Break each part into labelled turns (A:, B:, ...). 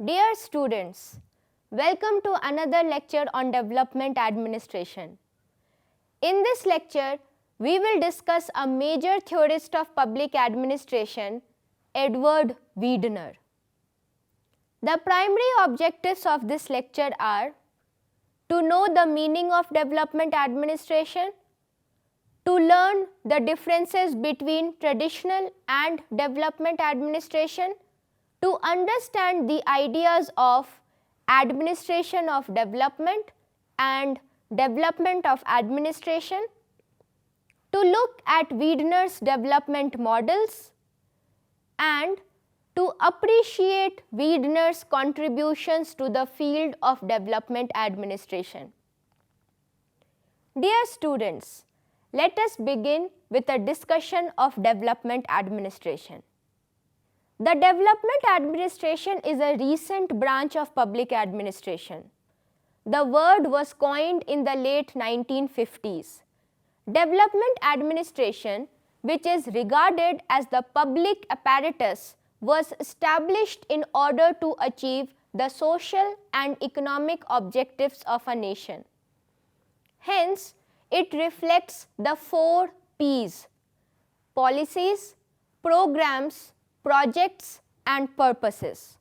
A: Dear students, welcome to another lecture on development administration. In this lecture, we will discuss a major theorist of public administration, Edward Weidner. The primary objectives of this lecture are to know the meaning of development administration, to learn the differences between traditional and development administration, to understand the ideas of administration of development and development of administration, to look at Weidner's development models, and to appreciate Weidner's contributions to the field of development administration. Dear students, let us begin with a discussion of development administration. The development administration is a recent branch of public administration. The word was coined in the late 1950s. Development administration, which is regarded as the public apparatus, was established in order to achieve the social and economic objectives of a nation. Hence, it reflects the 4 P's: policies, programs, projects, and purposes.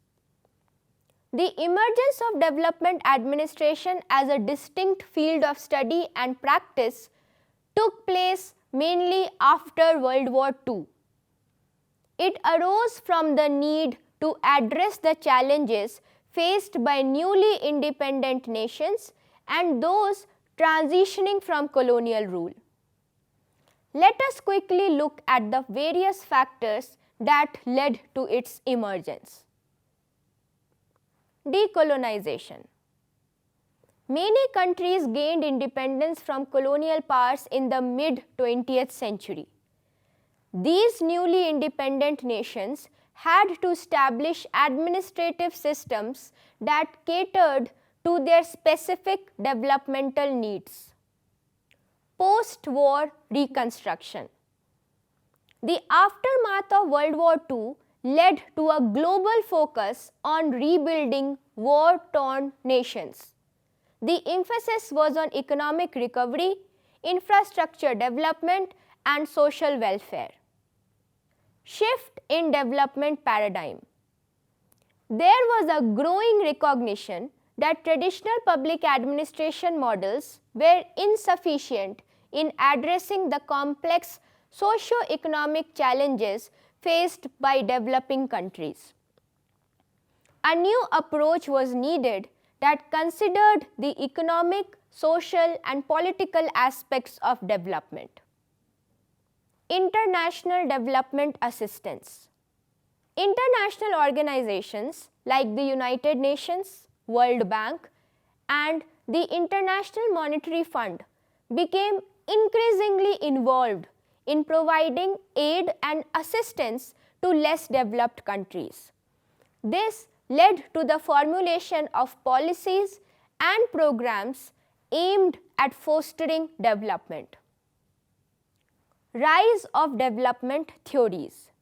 A: The emergence of development administration as a distinct field of study and practice took place mainly after World War II. It arose from the need to address the challenges faced by newly independent nations and those transitioning from colonial rule. Let us quickly look at the various factors that led to its emergence. Decolonization. Many countries gained independence from colonial powers in the mid-20th century. These newly independent nations had to establish administrative systems that catered to their specific developmental needs. Post-war reconstruction. The aftermath of World War II led to a global focus on rebuilding war-torn nations. The emphasis was on economic recovery, infrastructure development, and social welfare. Shift in development paradigm. There was a growing recognition that traditional public administration models were insufficient in addressing the complex socio-economic challenges faced by developing countries. A new approach was needed that considered the economic, social, and political aspects of development. International development assistance. International organizations like the United Nations, World Bank, and the International Monetary Fund became increasingly involved in providing aid and assistance to less developed countries. This led to the formulation of policies and programs aimed at fostering development. Rise of development theories.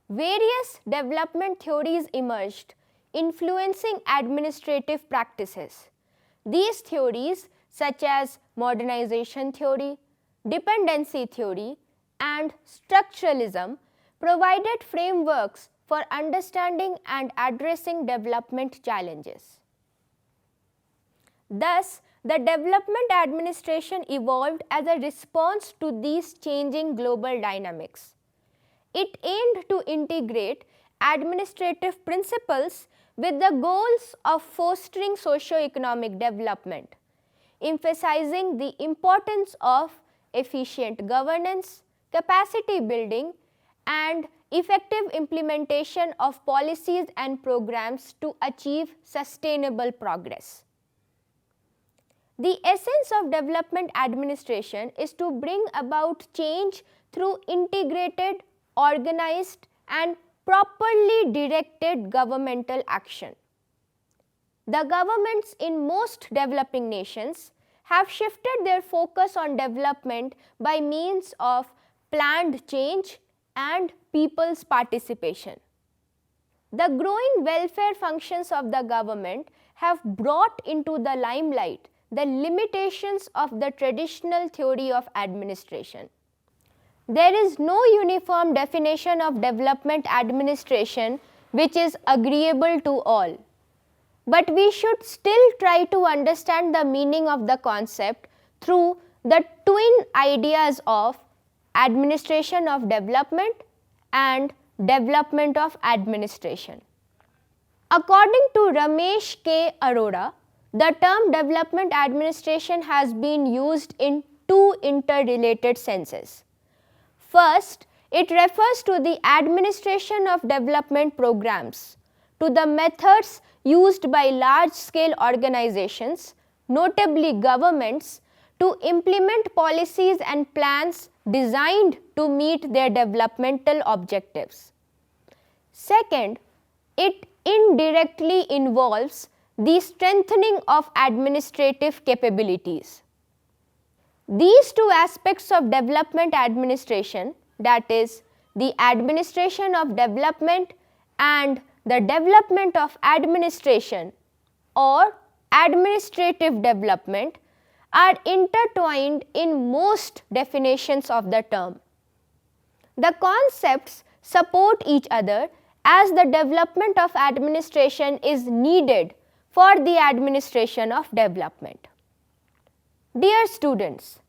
A: Various development theories emerged, influencing administrative practices. These theories, such as modernization theory, dependency theory, and structuralism, provided frameworks for understanding and addressing development challenges. Thus, the development administration evolved as a response to these changing global dynamics. It aimed to integrate administrative principles with the goals of fostering socio-economic development, emphasizing the importance of efficient governance, capacity building, and effective implementation of policies and programs to achieve sustainable progress. The essence of development administration is to bring about change through integrated, organized, and properly directed governmental action. The governments in most developing nations have shifted their focus on development by means of planned change and people's participation. The growing welfare functions of the government have brought into the limelight the limitations of the traditional theory of administration. There is no uniform definition of development administration which is agreeable to all. But we should still try to understand the meaning of the concept through the twin ideas of administration of development and development of administration. According to Ramesh K. Arora, the term development administration has been used in two interrelated senses. First, it refers to the administration of development programs, to the methods used by large-scale organizations, notably governments, to implement policies and plans designed to meet their developmental objectives. Second, it indirectly involves the strengthening of administrative capabilities. These two aspects of development administration, that is, the administration of development and the development of administration or administrative development, are intertwined in most definitions of the term. The concepts support each other as the development of administration is needed for the administration of development. Dear students,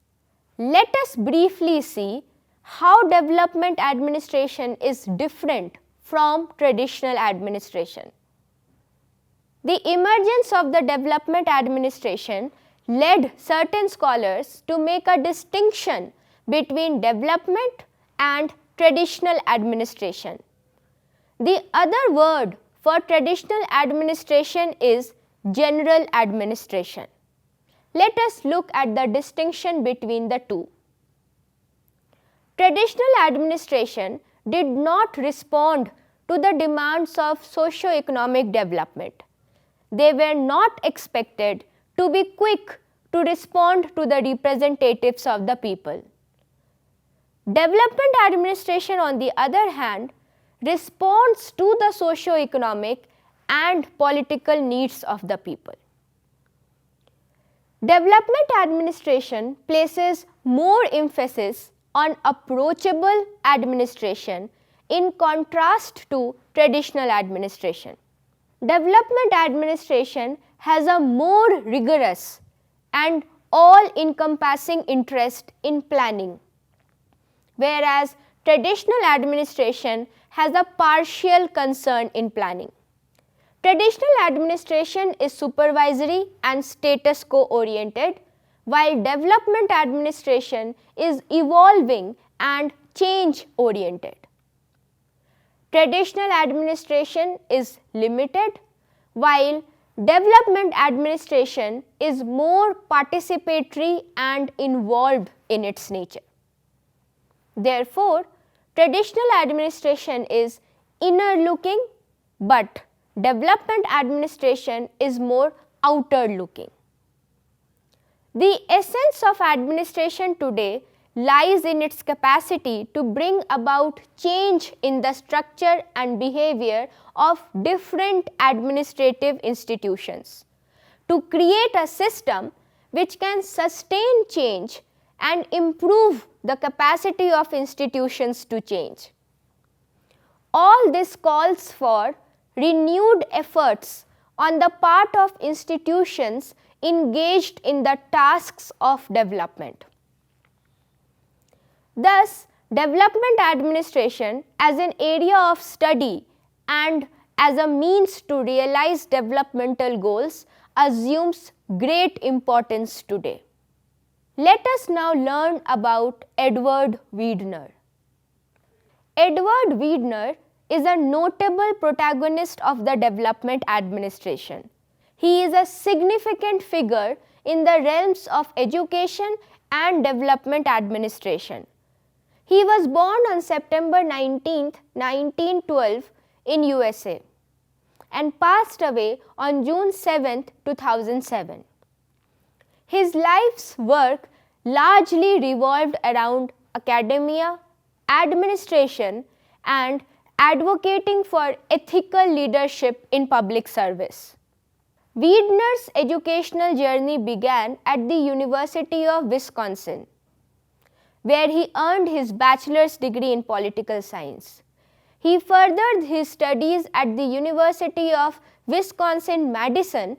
A: let us briefly see how development administration is different from traditional administration. The emergence of the development administration led certain scholars to make a distinction between development and traditional administration. The other word for traditional administration is general administration. Let us look at the distinction between the two. Traditional administration did not respond to the demands of socio-economic development. They were not expected to be quick to respond to the representatives of the people. Development administration, on the other hand, responds to the socio-economic and political needs of the people. Development administration places more emphasis on approachable administration in contrast to traditional administration. Development administration has a more rigorous and all-encompassing interest in planning, whereas traditional administration has a partial concern in planning. Traditional administration is supervisory and status quo oriented, while development administration is evolving and change oriented. Traditional administration is limited, while development administration is more participatory and involved in its nature. Therefore, traditional administration is inner looking, but development administration is more outer looking. The essence of administration today lies in its capacity to bring about change in the structure and behavior of different administrative institutions, to create a system which can sustain change and improve the capacity of institutions to change. All this calls for renewed efforts on the part of institutions engaged in the tasks of development. Thus, development administration as an area of study and as a means to realize developmental goals assumes great importance today. Let us now learn about Edward Weidner. Edward Weidner is a notable protagonist of the development administration. He is a significant figure in the realms of education and development administration. He was born on September 19, 1912 in USA and passed away on June 7, 2007. His life's work largely revolved around academia, administration, and advocating for ethical leadership in public service. Weidner's educational journey began at the University of Wisconsin, where he earned his bachelor's degree in political science. He furthered his studies at the University of Wisconsin-Madison,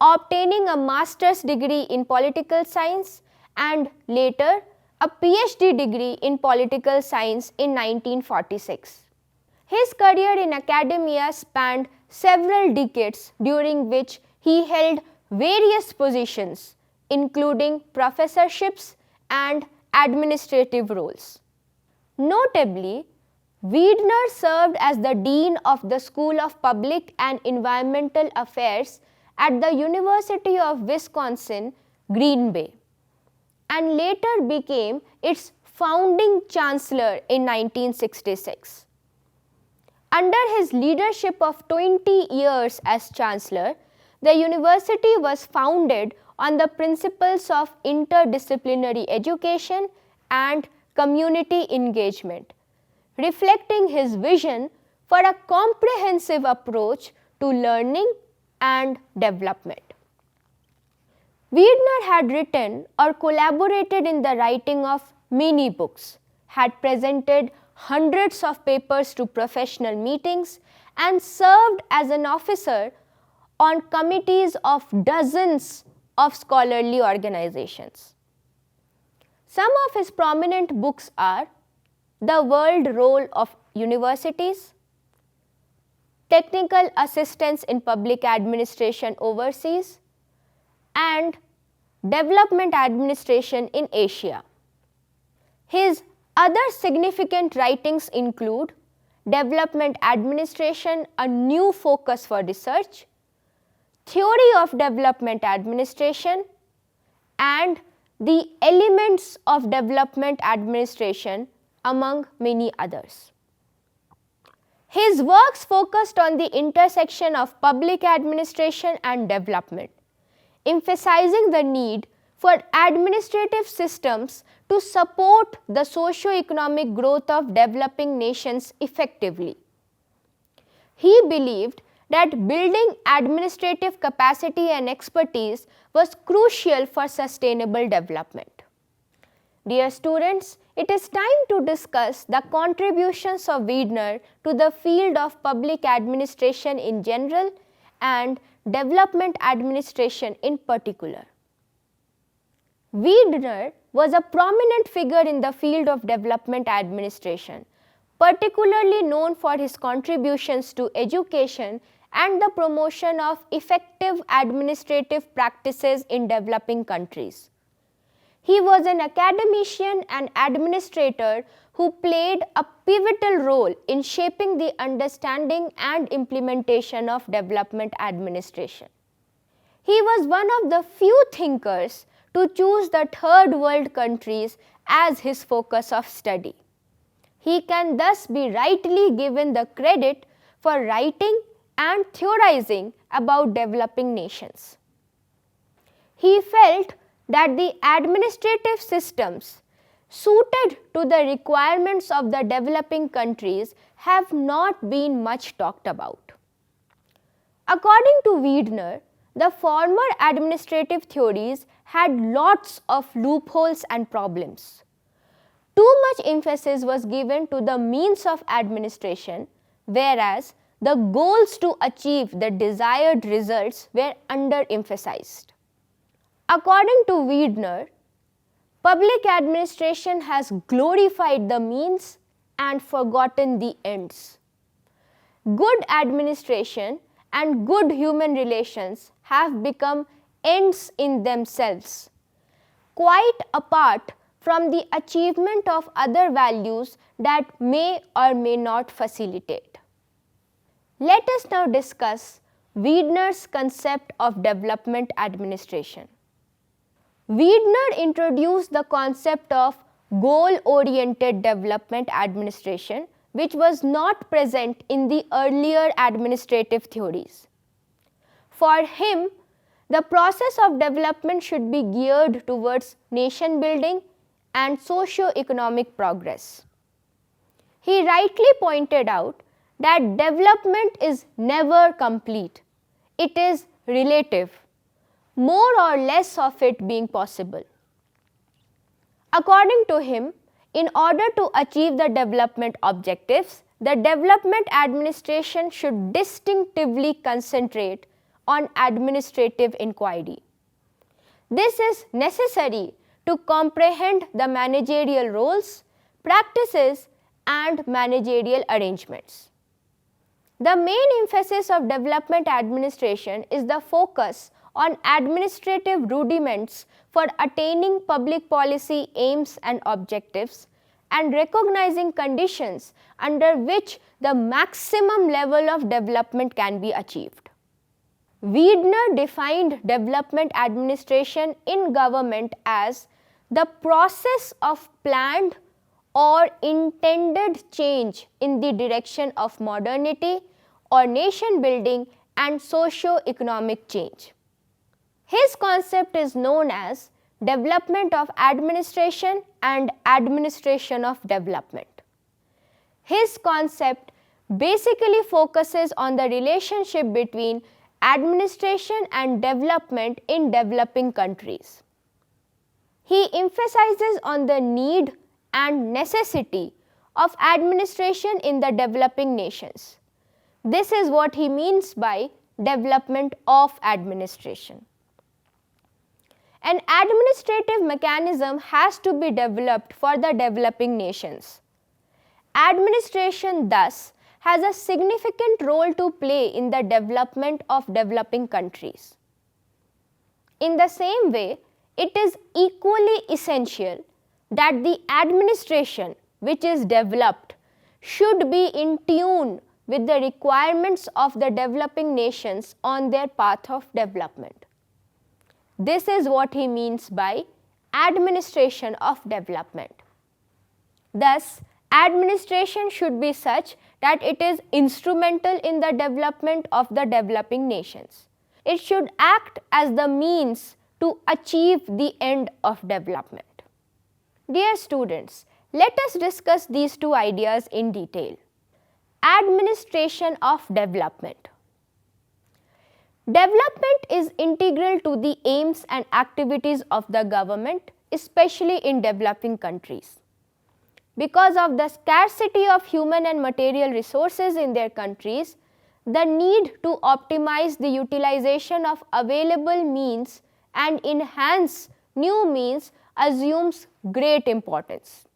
A: obtaining a master's degree in political science and later a PhD degree in political science in 1946. His career in academia spanned several decades, during which he held various positions, including professorships and administrative roles. Notably, Weidner served as the Dean of the School of Public and Environmental Affairs at the University of Wisconsin, Green Bay, and later became its founding chancellor in 1966. Under his leadership of 20 years as chancellor, the university was founded on the principles of interdisciplinary education and community engagement, reflecting his vision for a comprehensive approach to learning and development. Weidner had written or collaborated in the writing of many books, had presented hundreds of papers to professional meetings, and served as an officer on committees of dozens of scholarly organizations. Some of his prominent books are The World Role of Universities, Technical Assistance in Public Administration Overseas, and Development Administration in Asia. His other significant writings include Development Administration, a New Focus for Research, Theory of Development Administration, and The Elements of Development Administration, among many others. His works focused on the intersection of public administration and development, emphasizing the need for administrative systems to support the socio-economic growth of developing nations effectively. He believed that building administrative capacity and expertise was crucial for sustainable development. Dear students, it is time to discuss the contributions of Weidner to the field of public administration in general and development administration in particular. Weidner was a prominent figure in the field of development administration, particularly known for his contributions to education and the promotion of effective administrative practices in developing countries. He was an academician and administrator who played a pivotal role in shaping the understanding and implementation of development administration. He was one of the few thinkers to choose the third world countries as his focus of study. He can thus be rightly given the credit for writing and theorizing about developing nations. He felt that the administrative systems suited to the requirements of the developing countries have not been much talked about. According to Weidner, the former administrative theories had lots of loopholes and problems. Too much emphasis was given to the means of administration, whereas the goals to achieve the desired results were underemphasized. According to Weidner, public administration has glorified the means and forgotten the ends. Good administration and good human relations have become ends in themselves, quite apart from the achievement of other values that may or may not facilitate. Let us now discuss Weidner's concept of development administration. Weidner introduced the concept of goal-oriented development administration, which was not present in the earlier administrative theories. For him, the process of development should be geared towards nation building and socio-economic progress. He rightly pointed out that development is never complete. It is relative, more or less of it being possible. According to him, in order to achieve the development objectives, the development administration should distinctively concentrate on administrative inquiry. This is necessary to comprehend the managerial roles, practices, and managerial arrangements. The main emphasis of development administration is the focus on administrative rudiments for attaining public policy aims and objectives and recognizing conditions under which the maximum level of development can be achieved. Weidner defined development administration in government as the process of planned or intended change in the direction of modernity or nation building and socio-economic change. His concept is known as development of administration and administration of development. His concept basically focuses on the relationship between administration and development in developing countries. He emphasizes on the need and necessity of administration in the developing nations. This is what he means by development of administration. An administrative mechanism has to be developed for the developing nations. Administration thus has a significant role to play in the development of developing countries. In the same way, it is equally essential that the administration which is developed should be in tune with the requirements of the developing nations on their path of development. This is what he means by administration of development. Thus, administration should be such that it is instrumental in the development of the developing nations. It should act as the means to achieve the end of development. Dear students, let us discuss these two ideas in detail. Administration of development. Development is integral to the aims and activities of the government, especially in developing countries. Because of the scarcity of human and material resources in their countries, the need to optimize the utilization of available means and enhance new means assumes great importance.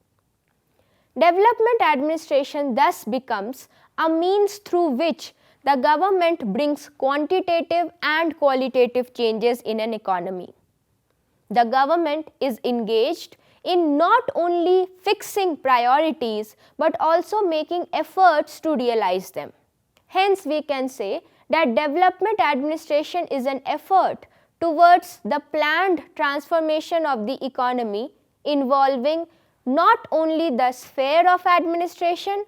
A: Development administration thus becomes a means through which the government brings quantitative and qualitative changes in an economy. The government is engaged in not only fixing priorities but also making efforts to realize them. Hence, we can say that development administration is an effort towards the planned transformation of the economy involving not only the sphere of administration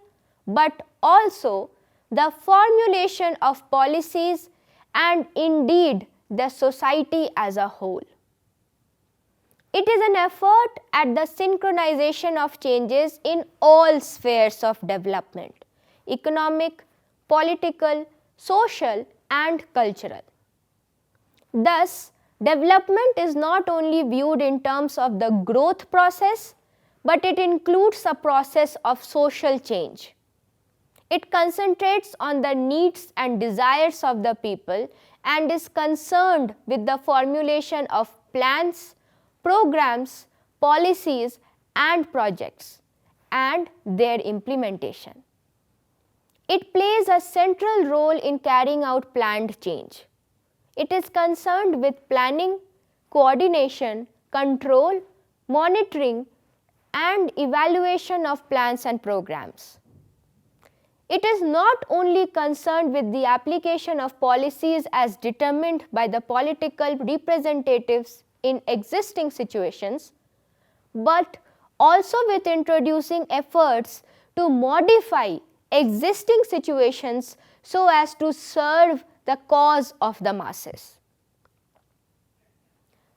A: but also the formulation of policies and indeed the society as a whole. It is an effort at the synchronization of changes in all spheres of development: economic, political, social, and cultural. Thus, development is not only viewed in terms of the growth process, but it includes a process of social change. It concentrates on the needs and desires of the people and is concerned with the formulation of plans, programs, policies, and projects, and their implementation. It plays a central role in carrying out planned change. It is concerned with planning, coordination, control, monitoring, and evaluation of plans and programs. It is not only concerned with the application of policies as determined by the political representatives in existing situations, but also with introducing efforts to modify existing situations so as to serve the cause of the masses.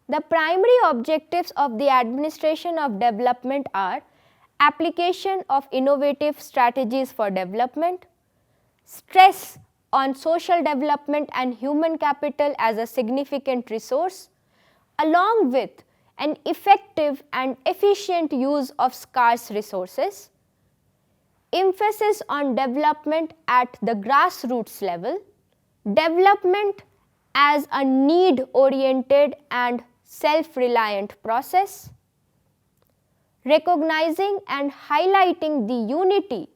A: The primary objectives of the administration of development are application of innovative strategies for development, stress on social development and human capital as a significant resource, along with an effective and efficient use of scarce resources, emphasis on development at the grassroots level, development as a need-oriented and self-reliant process, recognizing and highlighting the unity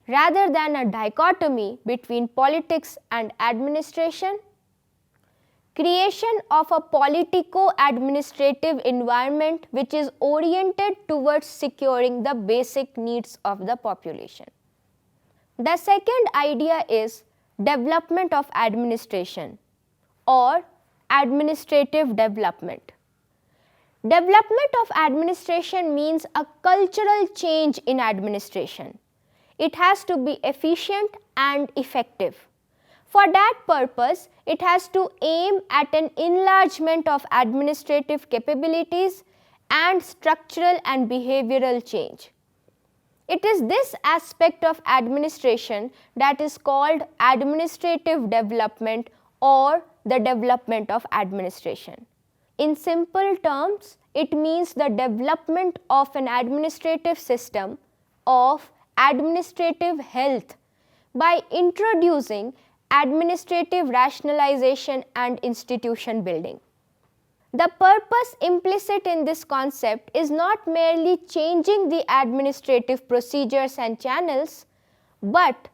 A: rather than a dichotomy between politics and administration, creation of a politico-administrative environment which is oriented towards securing the basic needs of the population. The second idea is development of administration or administrative development. Development of administration means a cultural change in administration. It has to be efficient and effective. For that purpose, it has to aim at an enlargement of administrative capabilities and structural and behavioral change. It is this aspect of administration that is called administrative development or the development of administration. In simple terms, it means the development of an administrative system of administrative health by introducing administrative rationalization and institution building. The purpose implicit in this concept is not merely changing the administrative procedures and channels, but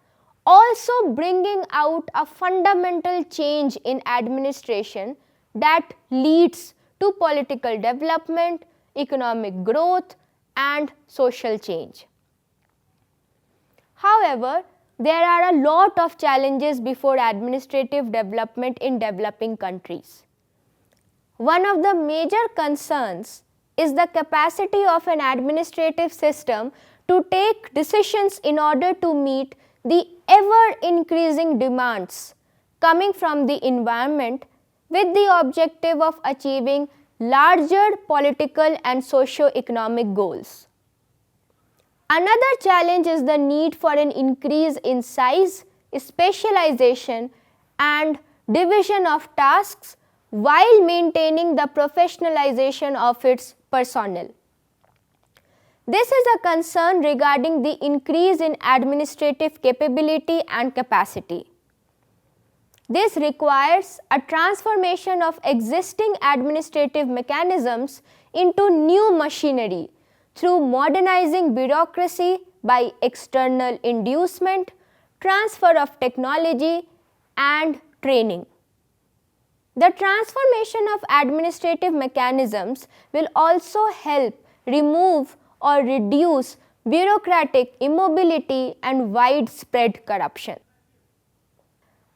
A: also bringing out a fundamental change in administration that leads to political development, economic growth, and social change. However, there are a lot of challenges before administrative development in developing countries. One of the major concerns is the capacity of an administrative system to take decisions in order to meet the ever-increasing demands coming from the environment with the objective of achieving larger political and socio-economic goals. Another challenge is the need for an increase in size, specialization, and division of tasks while maintaining the professionalization of its personnel. This is a concern regarding the increase in administrative capability and capacity. This requires a transformation of existing administrative mechanisms into new machinery through modernizing bureaucracy by external inducement, transfer of technology, and training. The transformation of administrative mechanisms will also help remove or reduce bureaucratic immobility and widespread corruption.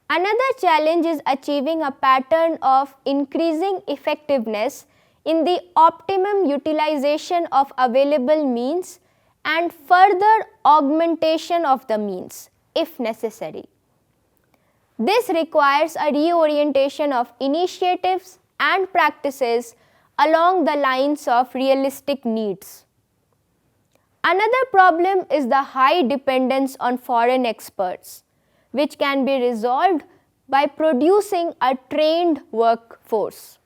A: Another challenge is achieving a pattern of increasing effectiveness in the optimum utilization of available means and further augmentation of the means, if necessary. This requires a reorientation of initiatives and practices along the lines of realistic needs. Another problem is the high dependence on foreign experts, which can be resolved by producing a trained workforce.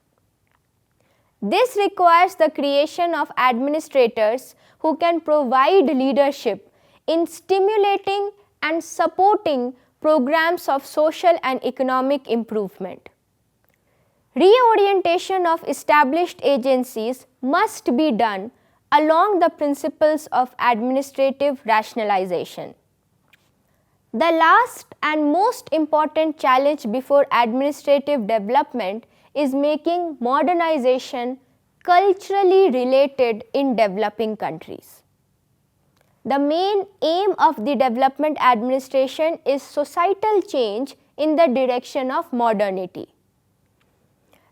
A: This requires the creation of administrators who can provide leadership in stimulating and supporting programs of social and economic improvement. Reorientation of established agencies must be done along the principles of administrative rationalization. The last and most important challenge before administrative development is making modernization culturally related in developing countries. The main aim of the development administration is societal change in the direction of modernity.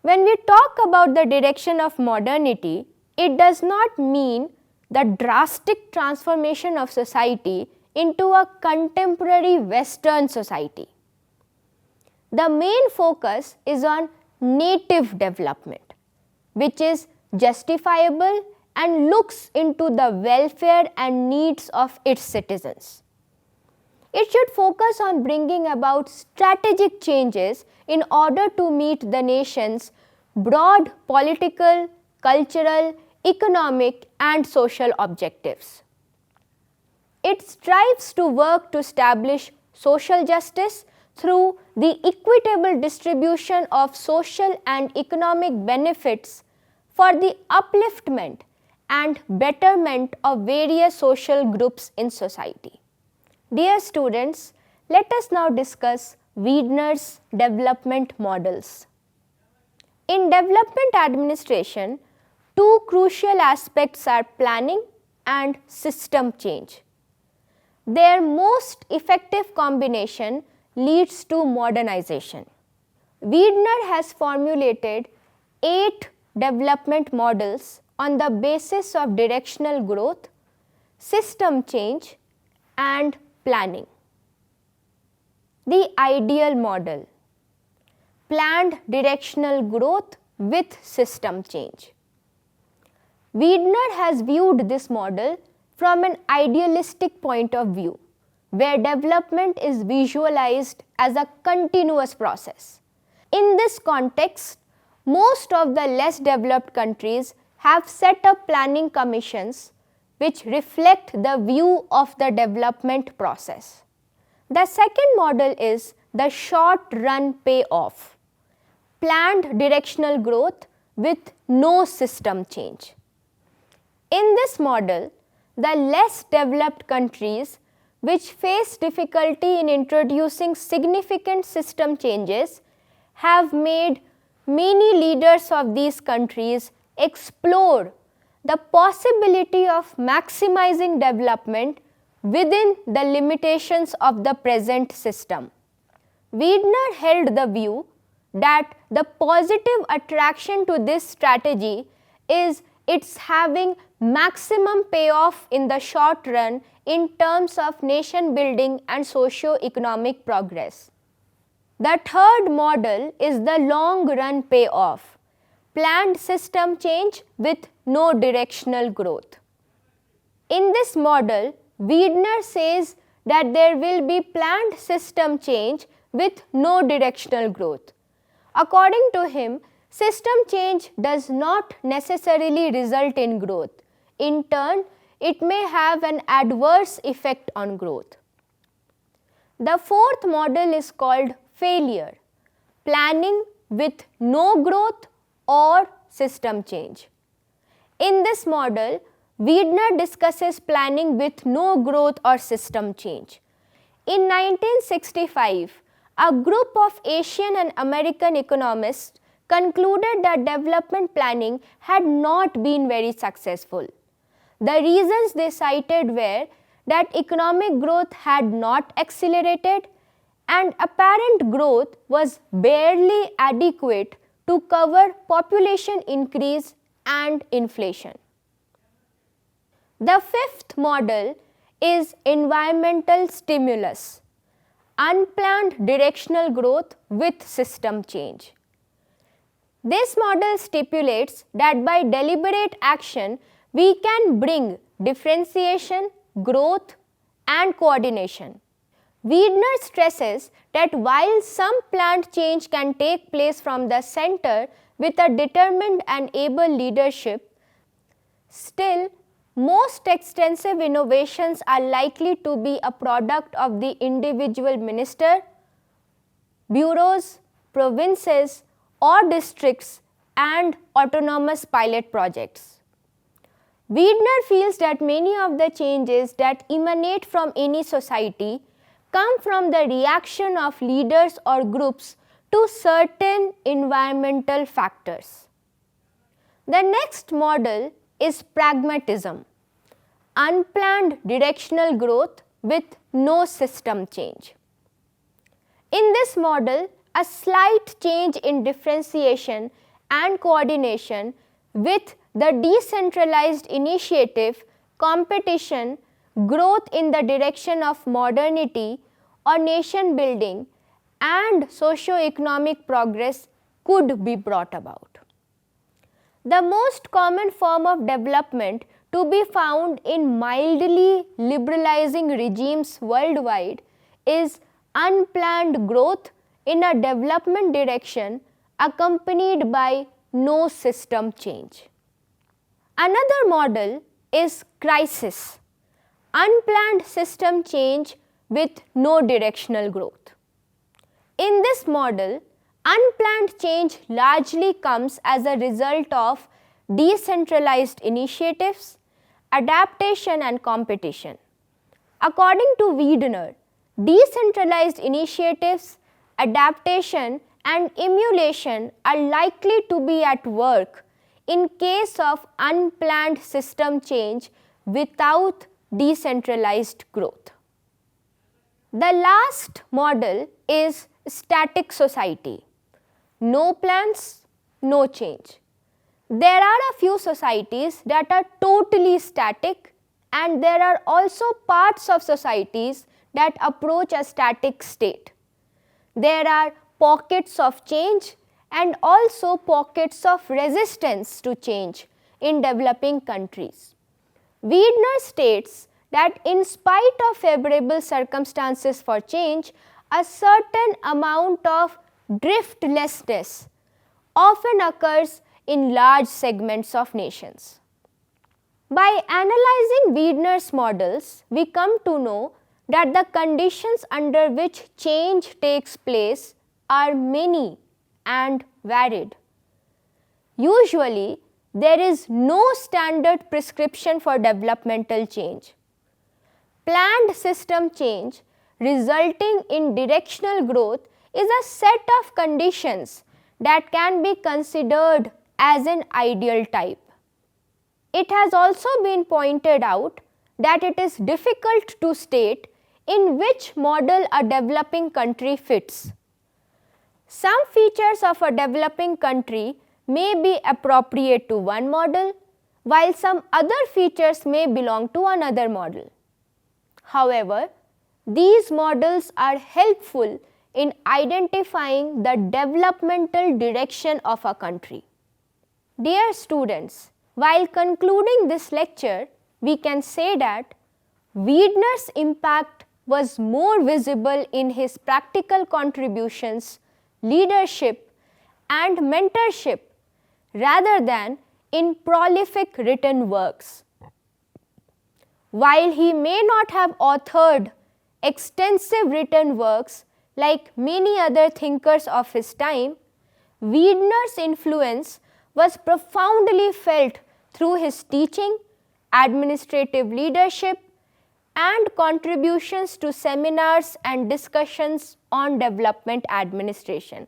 A: When we talk about the direction of modernity, it does not mean the drastic transformation of society into a contemporary Western society. The main focus is on native development, which is justifiable and looks into the welfare and needs of its citizens. It should focus on bringing about strategic changes in order to meet the nation's broad political, cultural, economic, and social objectives. It strives to work to establish social justice through the equitable distribution of social and economic benefits for the upliftment and betterment of various social groups in society. Dear students, let us now discuss Weidner's development models. In development administration, two crucial aspects are planning and system change. Their most effective combination leads to modernization. Weidner has formulated 8 development models on the basis of directional growth, system change, and planning. The ideal model: planned directional growth with system change. Weidner has viewed this model from an idealistic point of view, where development is visualized as a continuous process. In this context, most of the less developed countries have set up planning commissions which reflect the view of the development process. The second model is the short-run payoff: planned directional growth with no system change. In this model, the less developed countries which face difficulty in introducing significant system changes have made many leaders of these countries explore the possibility of maximizing development within the limitations of the present system. Weidner held the view that the positive attraction to this strategy is its having maximum payoff in the short run in terms of nation building and socio-economic progress. The third model is the long run payoff: planned system change with no directional growth. In this model, Weidner says that there will be planned system change with no directional growth. According to him, system change does not necessarily result in growth. In turn, it may have an adverse effect on growth. The fourth model is called failure: planning with no growth or system change. In this model, Weidner discusses planning with no growth or system change. In 1965, a group of Asian and American economists concluded that development planning had not been very successful. The reasons they cited were that economic growth had not accelerated and apparent growth was barely adequate to cover population increase and inflation. The fifth model is environmental stimulus: unplanned directional growth with system change. This model stipulates that by deliberate action, we can bring differentiation, growth, and coordination. Weidner stresses that while some planned change can take place from the center with a determined and able leadership, still most extensive innovations are likely to be a product of the individual minister, bureaus, provinces, or districts, and autonomous pilot projects. Weidner feels that many of the changes that emanate from any society come from the reaction of leaders or groups to certain environmental factors. The next model is pragmatism: unplanned directional growth with no system change. In this model, a slight change in differentiation and coordination with the decentralized initiative, competition, growth in the direction of modernity or nation building, and socio-economic progress could be brought about. The most common form of development to be found in mildly liberalizing regimes worldwide is unplanned growth in a development direction accompanied by no system change. Another model is crisis, unplanned system change with no directional growth. In this model, unplanned change largely comes as a result of decentralized initiatives, adaptation and competition. According to Weidner, decentralized initiatives, adaptation and emulation are likely to be at work in case of unplanned system change without decentralized growth. The last model is static society. No plans, no change. There are a few societies that are totally static, and there are also parts of societies that approach a static state. There are pockets of change and also pockets of resistance to change in developing countries. Weidner states that in spite of favorable circumstances for change, a certain amount of driftlessness often occurs in large segments of nations. By analyzing Weidner's models, we come to know that the conditions under which change takes place are many and varied. Usually, there is no standard prescription for developmental change. Planned system change resulting in directional growth is a set of conditions that can be considered as an ideal type. It has also been pointed out that it is difficult to state in which model a developing country fits. Some features of a developing country may be appropriate to one model, while some other features may belong to another model. However, these models are helpful in identifying the developmental direction of a country. Dear students, while concluding this lecture, we can say that Weidner's impact was more visible in his practical contributions, leadership and mentorship rather than in prolific written works. While he may not have authored extensive written works like many other thinkers of his time, Weidner's influence was profoundly felt through his teaching, administrative leadership, and contributions to seminars and discussions on development administration.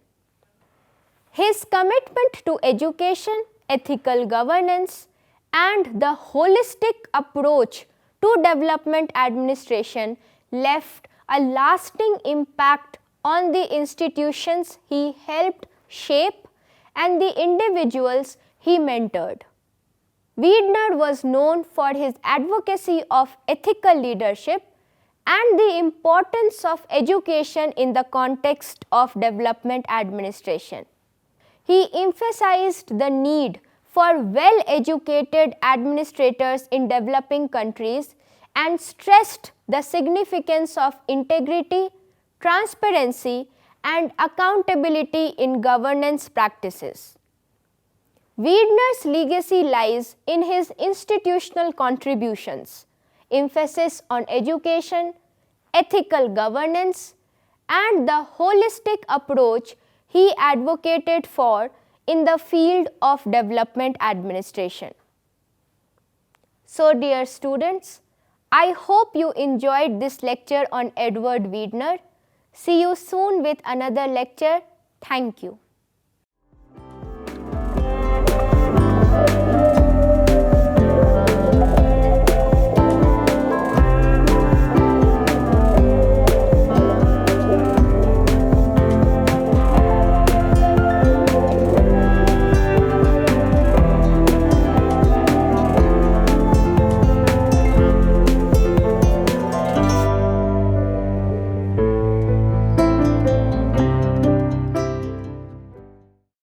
A: His commitment to education, ethical governance, and the holistic approach to development administration left a lasting impact on the institutions he helped shape and the individuals he mentored. Weidner was known for his advocacy of ethical leadership and the importance of education in the context of development administration. He emphasized the need for well-educated administrators in developing countries and stressed the significance of integrity, transparency, and accountability in governance practices. Weidner's legacy lies in his institutional contributions, emphasis on education, ethical governance, and the holistic approach he advocated for in the field of development administration. So, dear students, I hope you enjoyed this lecture on Edward Weidner. See you soon with another lecture. Thank you.